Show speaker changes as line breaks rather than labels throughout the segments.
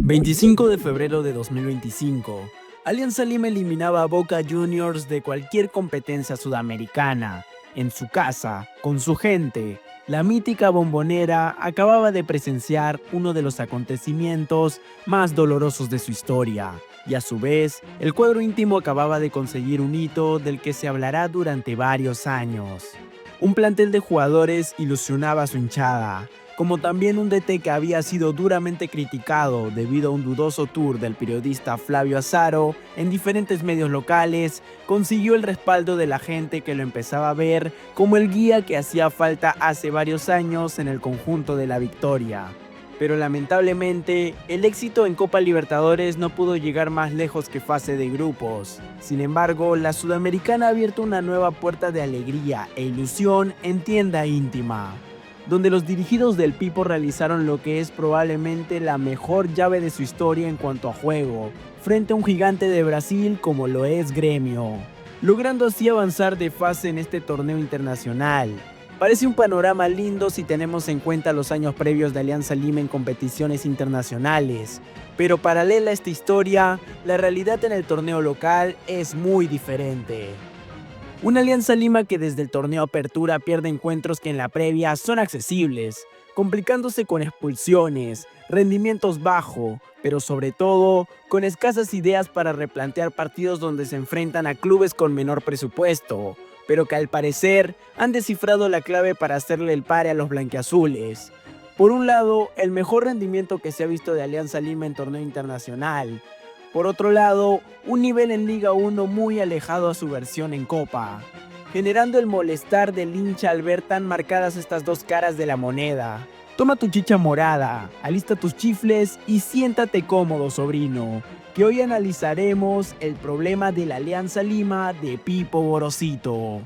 25 de febrero de 2025. Alianza Lima eliminaba a Boca Juniors de cualquier competencia sudamericana. En su casa, con su gente, la mítica Bombonera acababa de presenciar uno de los acontecimientos más dolorosos de su historia. Y a su vez, el cuadro íntimo acababa de conseguir un hito del que se hablará durante varios años. Un plantel de jugadores ilusionaba a su hinchada, como también un DT que había sido duramente criticado debido a un dudoso tour del periodista Flavio Azaro en diferentes medios locales, consiguió el respaldo de la gente que lo empezaba a ver como el guía que hacía falta hace varios años en el conjunto de la victoria. Pero lamentablemente, el éxito en Copa Libertadores no pudo llegar más lejos que fase de grupos. Sin embargo, la Sudamericana ha abierto una nueva puerta de alegría e ilusión en tienda íntima, donde los dirigidos del Pipo realizaron lo que es probablemente la mejor llave de su historia en cuanto a juego, frente a un gigante de Brasil como lo es Gremio, logrando así avanzar de fase en este torneo internacional. Parece un panorama lindo si tenemos en cuenta los años previos de Alianza Lima en competiciones internacionales, pero paralela a esta historia, la realidad en el torneo local es muy diferente. Una Alianza Lima que desde el torneo Apertura pierde encuentros que en la previa son accesibles, complicándose con expulsiones, rendimientos bajos, pero sobre todo con escasas ideas para replantear partidos donde se enfrentan a clubes con menor presupuesto, pero que al parecer han descifrado la clave para hacerle el pare a los blanquiazules. Por un lado, el mejor rendimiento que se ha visto de Alianza Lima en torneo internacional. Por otro lado, un nivel en Liga 1 muy alejado a su versión en Copa, generando el molestar del hincha al ver tan marcadas estas dos caras de la moneda. Toma tu chicha morada, alista tus chifles y siéntate cómodo, sobrino, que hoy analizaremos el problema de la Alianza Lima de Pipo Gorosito.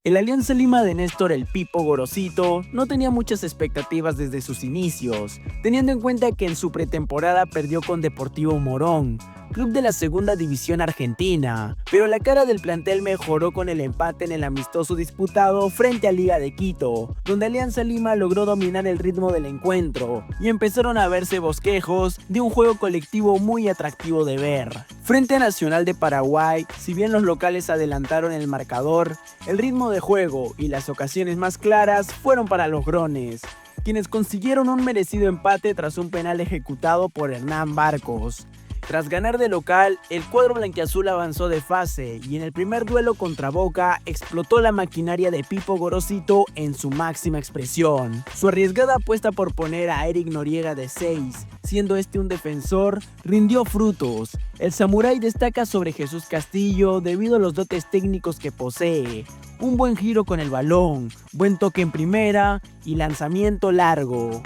El Alianza Lima de Néstor el Pipo Gorosito no tenía muchas expectativas desde sus inicios, teniendo en cuenta que en su pretemporada perdió con Deportivo Morón, club de la segunda división argentina, pero la cara del plantel mejoró con el empate en el amistoso disputado frente a Liga de Quito, donde Alianza Lima logró dominar el ritmo del encuentro y empezaron a verse bosquejos de un juego colectivo muy atractivo de ver. Frente a Nacional de Paraguay, si bien los locales adelantaron el marcador, el ritmo de juego y las ocasiones más claras fueron para los grones, quienes consiguieron un merecido empate tras un penal ejecutado por Hernán Barcos. Tras ganar de local, el cuadro blanquiazul avanzó de fase y en el primer duelo contra Boca explotó la maquinaria de Pipo Gorosito en su máxima expresión. Su arriesgada apuesta por poner a Eric Noriega de 6, siendo este un defensor, rindió frutos. El samurái destaca sobre Jesús Castillo debido a los dotes técnicos que posee. Un buen giro con el balón, buen toque en primera y lanzamiento largo.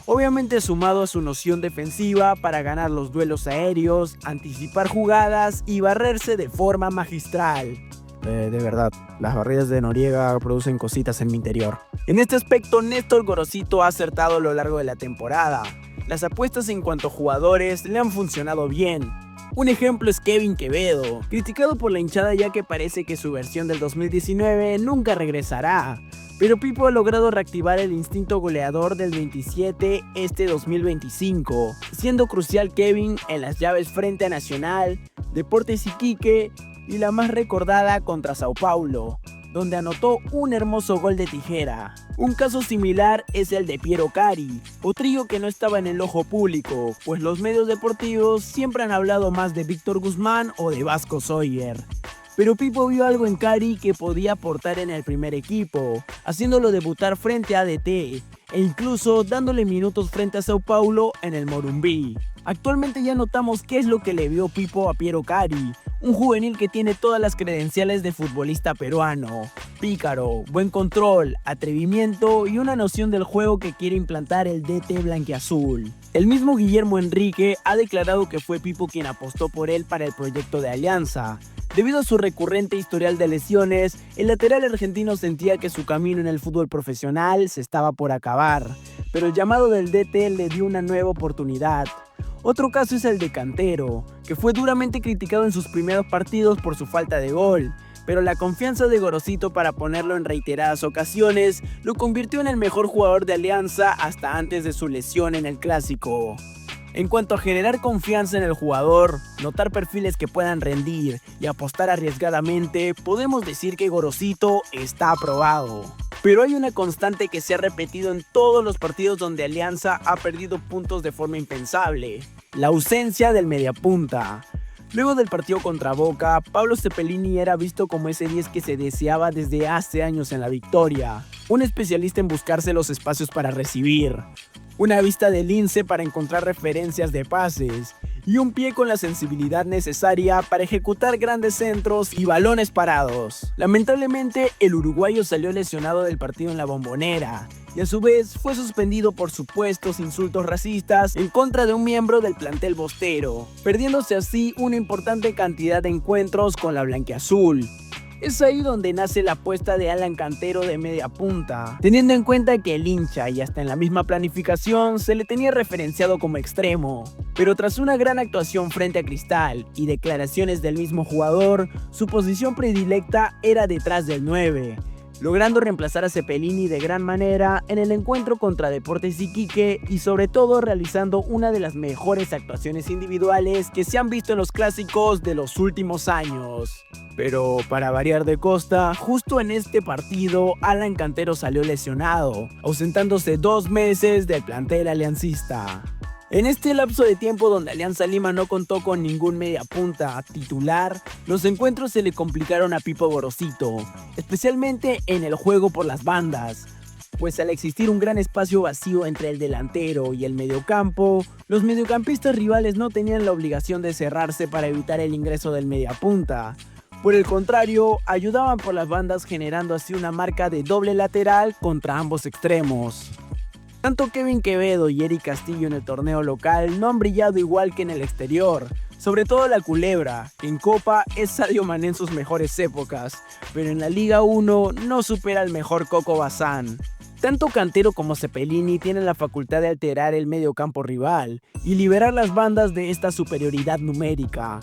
Obviamente sumado a su noción defensiva para ganar los duelos aéreos, anticipar jugadas y barrerse de forma magistral. De verdad, las barridas de Noriega producen cositas en mi interior. En este aspecto, Néstor Gorosito ha acertado a lo largo de la temporada. Las apuestas en cuanto a jugadores le han funcionado bien. Un ejemplo es Kevin Quevedo, criticado por la hinchada ya que parece que su versión del 2019 nunca regresará. Pero Pipo ha logrado reactivar el instinto goleador del 27 este 2025, siendo crucial Kevin en las llaves frente a Nacional, Deportes Iquique y la más recordada contra Sao Paulo, donde anotó un hermoso gol de tijera. Un caso similar es el de Piero Cari, potrillo que no estaba en el ojo público, pues los medios deportivos siempre han hablado más de Víctor Guzmán o de Vasco Sawyer. Pero Pipo vio algo en Cari que podía aportar en el primer equipo, haciéndolo debutar frente a ADT e incluso dándole minutos frente a Sao Paulo en el Morumbí. Actualmente ya notamos qué es lo que le vio Pipo a Piero Cari, un juvenil que tiene todas las credenciales de futbolista peruano. Pícaro, buen control, atrevimiento y una noción del juego que quiere implantar el DT blanquiazul. El mismo Guillermo Enrique ha declarado que fue Pipo quien apostó por él para el proyecto de Alianza. Debido a su recurrente historial de lesiones, el lateral argentino sentía que su camino en el fútbol profesional se estaba por acabar, pero el llamado del DT le dio una nueva oportunidad. Otro caso es el de Cantero, que fue duramente criticado en sus primeros partidos por su falta de gol, pero la confianza de Gorosito para ponerlo en reiteradas ocasiones lo convirtió en el mejor jugador de Alianza hasta antes de su lesión en el clásico. En cuanto a generar confianza en el jugador, notar perfiles que puedan rendir y apostar arriesgadamente, podemos decir que Gorosito está aprobado. Pero hay una constante que se ha repetido en todos los partidos donde Alianza ha perdido puntos de forma impensable: la ausencia del mediapunta. Luego del partido contra Boca, Pablo Cepelini era visto como ese 10 que se deseaba desde hace años en la victoria, un especialista en buscarse los espacios para recibir, una vista de lince para encontrar referencias de pases y un pie con la sensibilidad necesaria para ejecutar grandes centros y balones parados. Lamentablemente, el uruguayo salió lesionado del partido en la Bombonera y a su vez fue suspendido por supuestos insultos racistas en contra de un miembro del plantel bostero, perdiéndose así una importante cantidad de encuentros con la blanquiazul. Es ahí donde nace la apuesta de Alan Cantero de media punta, teniendo en cuenta que el hincha y hasta en la misma planificación se le tenía referenciado como extremo. Pero tras una gran actuación frente a Cristal y declaraciones del mismo jugador, su posición predilecta era detrás del 9, logrando reemplazar a Cepelini de gran manera en el encuentro contra Deportes Iquique y sobre todo realizando una de las mejores actuaciones individuales que se han visto en los clásicos de los últimos años. Pero para variar de costa, justo en este partido Alan Cantero salió lesionado, ausentándose 2 meses del plantel aliancista. En este lapso de tiempo donde Alianza Lima no contó con ningún mediapunta titular, los encuentros se le complicaron a Pipo Gorosito, especialmente en el juego por las bandas, pues al existir un gran espacio vacío entre el delantero y el mediocampo, los mediocampistas rivales no tenían la obligación de cerrarse para evitar el ingreso del mediapunta. Por el contrario, ayudaban por las bandas generando así una marca de doble lateral contra ambos extremos. Tanto Kevin Quevedo y Eric Castillo en el torneo local no han brillado igual que en el exterior, sobre todo la Culebra, que en Copa es Sadio Mané en sus mejores épocas, pero en la Liga 1 no supera al mejor Coco Bazán. Tanto Cantero como Cepelini tienen la facultad de alterar el medio campo rival y liberar las bandas de esta superioridad numérica.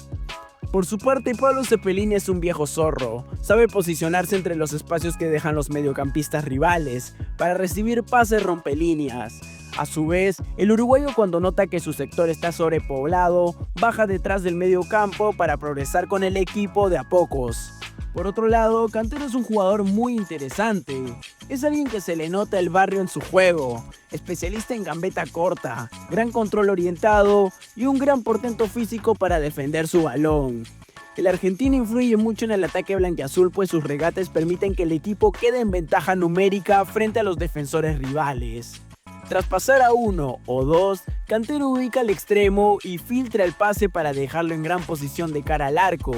Por su parte, Pablo Cepelini es un viejo zorro, sabe posicionarse entre los espacios que dejan los mediocampistas rivales para recibir pases rompelíneas. A su vez, el uruguayo cuando nota que su sector está sobrepoblado, baja detrás del mediocampo para progresar con el equipo de a pocos. Por otro lado, Cantero es un jugador muy interesante. Es alguien que se le nota el barrio en su juego, especialista en gambeta corta, gran control orientado y un gran portento físico para defender su balón. El argentino influye mucho en el ataque blanquiazul, pues sus regates permiten que el equipo quede en ventaja numérica frente a los defensores rivales. Tras pasar a 1 o 2, Cantero ubica al extremo y filtra el pase para dejarlo en gran posición de cara al arco.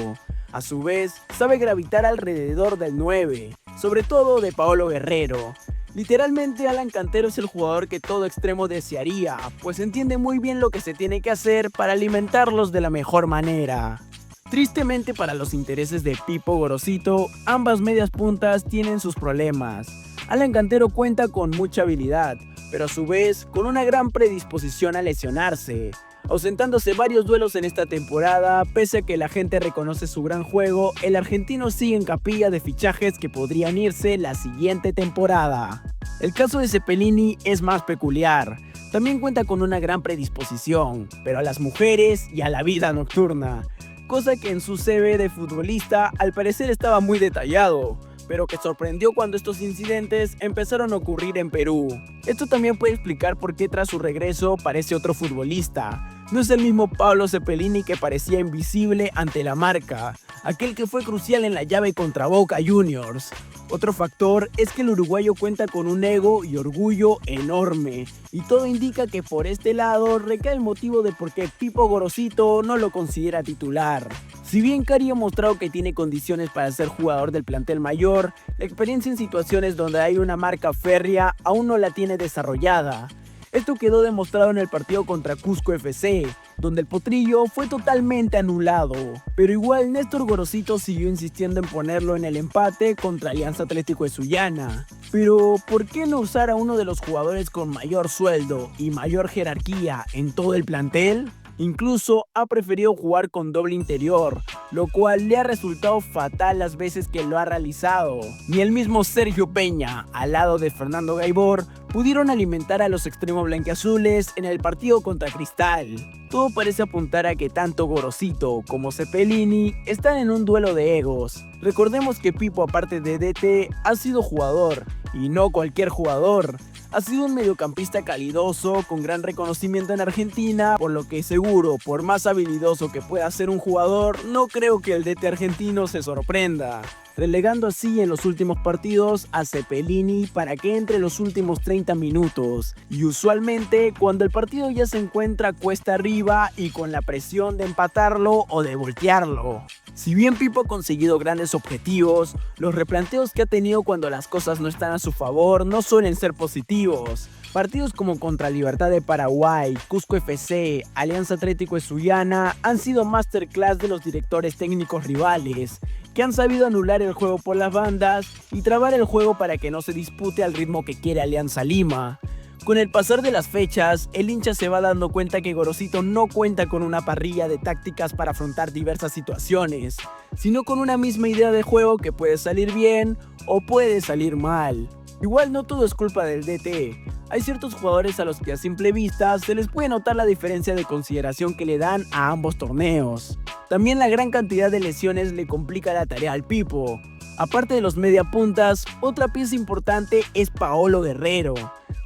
A su vez, sabe gravitar alrededor del 9, sobre todo de Paolo Guerrero. Literalmente, Alan Cantero es el jugador que todo extremo desearía, pues entiende muy bien lo que se tiene que hacer para alimentarlos de la mejor manera. Tristemente para los intereses de Pipo Gorosito, ambas medias puntas tienen sus problemas. Alan Cantero cuenta con mucha habilidad, pero a su vez con una gran predisposición a lesionarse, ausentándose varios duelos en esta temporada. Pese a que la gente reconoce su gran juego, el argentino sigue en capilla de fichajes que podrían irse la siguiente temporada. El caso de Cepelini es más peculiar. También cuenta con una gran predisposición, pero a las mujeres y a la vida nocturna, cosa que en su CV de futbolista al parecer estaba muy detallado, pero que sorprendió cuando estos incidentes empezaron a ocurrir en Perú. Esto también puede explicar por qué tras su regreso parece otro futbolista. No es el mismo Pablo Cepelini que parecía invisible ante la marca, aquel que fue crucial en la llave contra Boca Juniors. Otro factor es que el uruguayo cuenta con un ego y orgullo enorme, y todo indica que por este lado recae el motivo de por qué Pipo Gorosito no lo considera titular. Si bien Cari ha mostrado que tiene condiciones para ser jugador del plantel mayor, la experiencia en situaciones donde hay una marca férrea aún no la tiene desarrollada. Esto quedó demostrado en el partido contra Cusco FC, donde el potrillo fue totalmente anulado. Pero igual Néstor Gorosito siguió insistiendo en ponerlo en el empate contra Alianza Atlético de Sullana. Pero ¿por qué no usar a uno de los jugadores con mayor sueldo y mayor jerarquía en todo el plantel? Incluso ha preferido jugar con doble interior, lo cual le ha resultado fatal las veces que lo ha realizado. Ni el mismo Sergio Peña, al lado de Fernando Gaibor, pudieron alimentar a los extremos blanquiazules en el partido contra Cristal. Todo parece apuntar a que tanto Gorosito como Cepelini están en un duelo de egos. Recordemos que Pipo, aparte de DT, ha sido jugador, y no cualquier jugador. Ha sido un mediocampista calidoso, con gran reconocimiento en Argentina, por lo que seguro, por más habilidoso que pueda ser un jugador, no creo que el DT argentino se sorprenda, relegando así en los últimos partidos a Cepelini para que entre los últimos 30 minutos, y usualmente cuando el partido ya se encuentra cuesta arriba y con la presión de empatarlo o de voltearlo. Si bien Pipo ha conseguido grandes objetivos, los replanteos que ha tenido cuando las cosas no están a su favor no suelen ser positivos. Partidos como contra Libertad de Paraguay, Cusco FC, Alianza Atlético de Sullana han sido masterclass de los directores técnicos rivales, que han sabido anular el juego por las bandas y trabar el juego para que no se dispute al ritmo que quiere Alianza Lima. Con el pasar de las fechas, el hincha se va dando cuenta que Gorosito no cuenta con una parrilla de tácticas para afrontar diversas situaciones, sino con una misma idea de juego que puede salir bien o puede salir mal. Igual no todo es culpa del DT, hay ciertos jugadores a los que a simple vista se les puede notar la diferencia de consideración que le dan a ambos torneos. También la gran cantidad de lesiones le complica la tarea al Pipo. Aparte de los mediapuntas, otra pieza importante es Paolo Guerrero.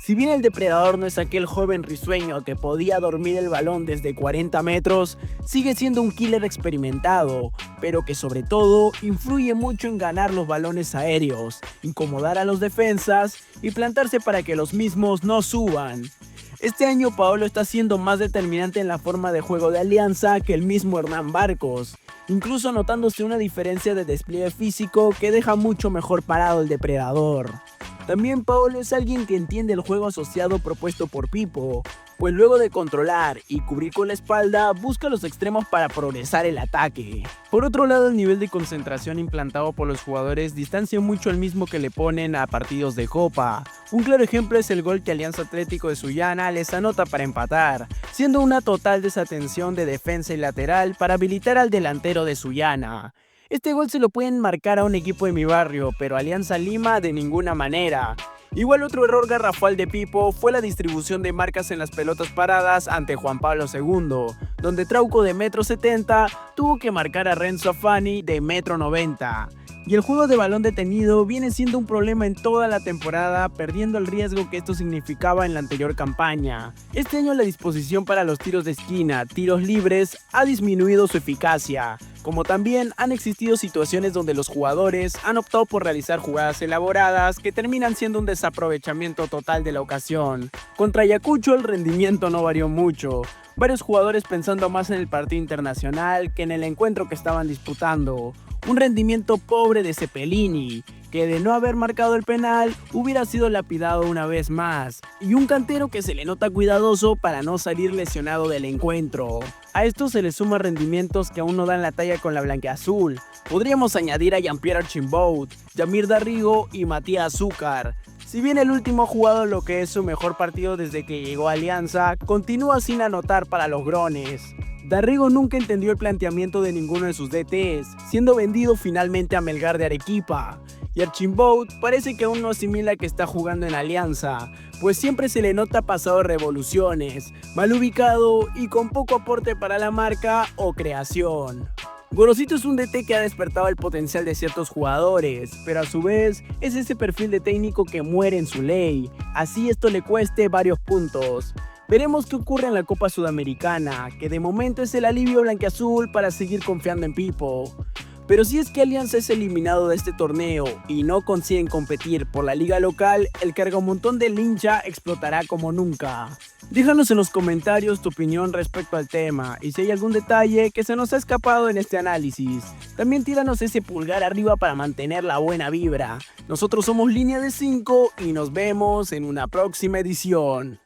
Si bien el depredador no es aquel joven risueño que podía dormir el balón desde 40 metros, sigue siendo un killer experimentado, pero que sobre todo influye mucho en ganar los balones aéreos, incomodar a los defensas y plantarse para que los mismos no suban. Este año Paolo está siendo más determinante en la forma de juego de Alianza que el mismo Hernán Barcos, incluso notándose una diferencia de despliegue físico que deja mucho mejor parado el depredador. También Paolo es alguien que entiende el juego asociado propuesto por Pipo, pues luego de controlar y cubrir con la espalda, busca los extremos para progresar el ataque. Por otro lado, el nivel de concentración implantado por los jugadores distancia mucho el mismo que le ponen a partidos de Copa. Un claro ejemplo es el gol que Alianza Atlético de Sullana les anota para empatar, siendo una total desatención de defensa y lateral para habilitar al delantero de Sullana. Este gol se lo pueden marcar a un equipo de mi barrio, pero Alianza Lima de ninguna manera. Igual otro error garrafal de Pipo fue la distribución de marcas en las pelotas paradas ante Juan Pablo II, donde Trauco de 1,70 m tuvo que marcar a Renzo Fani de 1,90 m. Y el juego de balón detenido viene siendo un problema en toda la temporada, perdiendo el riesgo que esto significaba en la anterior campaña. Este año la disposición para los tiros de esquina, tiros libres, ha disminuido su eficacia, como también han existido situaciones donde los jugadores han optado por realizar jugadas elaboradas que terminan siendo un desaprovechamiento total de la ocasión. Contra Ayacucho el rendimiento no varió mucho, varios jugadores pensando más en el partido internacional que en el encuentro que estaban disputando. Un rendimiento pobre de Cepelini, que de no haber marcado el penal hubiera sido lapidado una vez más, y un cantero que se le nota cuidadoso para no salir lesionado del encuentro. A esto se le suman rendimientos que aún no dan la talla con la blanqueazul. Podríamos añadir a Jean-Pierre Archimbaud, Yamir Darrigo y Matías Zúcar. Si bien el último ha jugado lo que es su mejor partido desde que llegó a Alianza, continúa sin anotar para los Grones. Darrigo nunca entendió el planteamiento de ninguno de sus DTs, siendo vendido finalmente a Melgar de Arequipa. Y Archimbaud parece que aún no asimila que está jugando en Alianza, pues siempre se le nota pasado revoluciones, mal ubicado y con poco aporte para la marca o creación. Gorosito es un DT que ha despertado el potencial de ciertos jugadores, pero a su vez es ese perfil de técnico que muere en su ley, así esto le cueste varios puntos. Veremos qué ocurre en la Copa Sudamericana, que de momento es el alivio blanquiazul para seguir confiando en Pipo. Pero si es que Alianza es eliminado de este torneo y no consiguen competir por la liga local, el cargamontón del hincha explotará como nunca. Déjanos en los comentarios tu opinión respecto al tema y si hay algún detalle que se nos ha escapado en este análisis. También tíranos ese pulgar arriba para mantener la buena vibra. Nosotros somos Línea de 5 y nos vemos en una próxima edición.